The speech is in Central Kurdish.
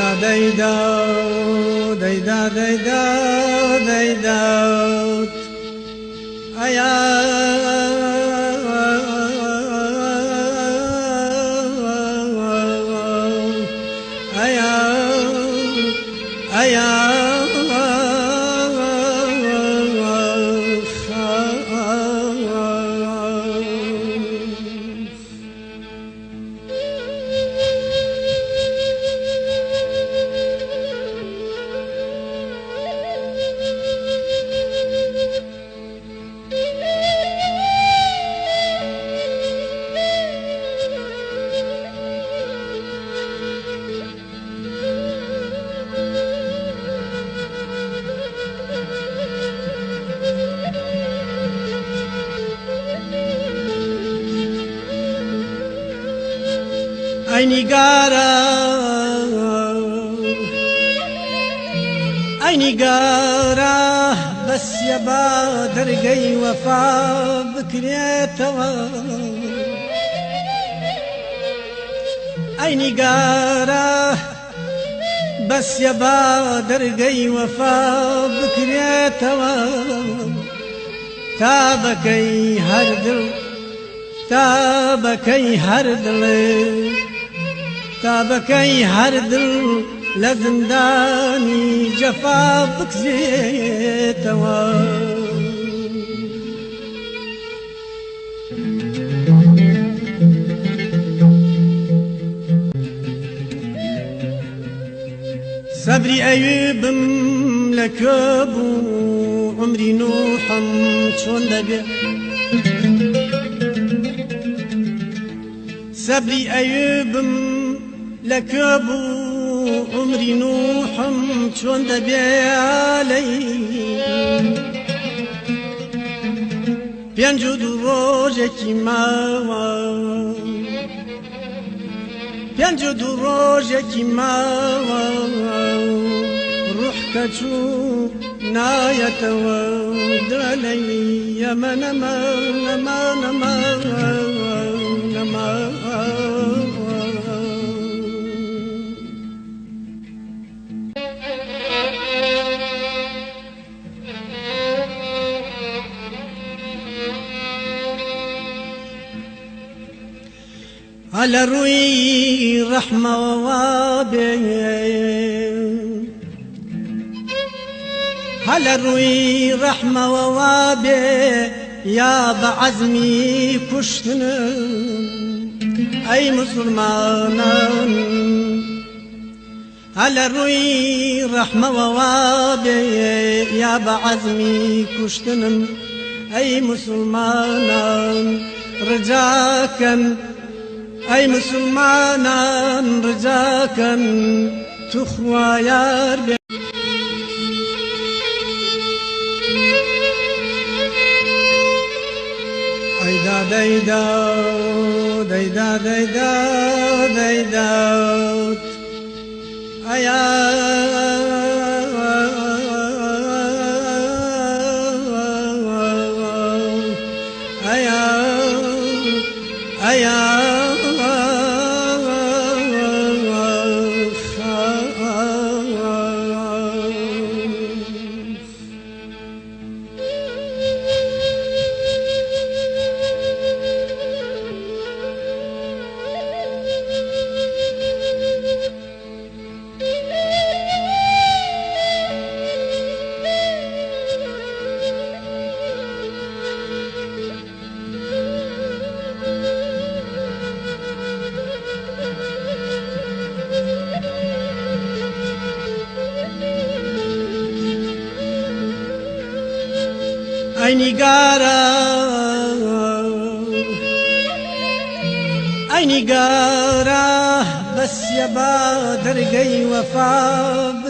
Dayda dayda dayda dayda dayda aya aya aya Ay نگارا بس يبا درقي وفا بكريتوا أي نگارا بس يبا درقي وفا بكريتوا تابكي هردل تابكي هردل تابكي هردل لزنداني جفا بكزيتوا صبري أيوب لكبو عمري نوحم شون دبي صبري أيوب لكبو عمري نوحم شون دبي علي بينجو دو روجكي ماوا بينجو دو روجكي ماوا روح كتشو نايتوا دلي يا ما نما نما نما نما على روي رحمة ووابي على روي رحمة ووابي يا بعزمي كشتن أي مسلمان على روي رحمة ووابي يا بعزمي كشتن أي مسلمان رجاكا أي مسلمانا رجاكا تخوى يا ربي أيدا ديدا ديدا ديدا ديدا أيا أي نگارا بس يبا درقي وفا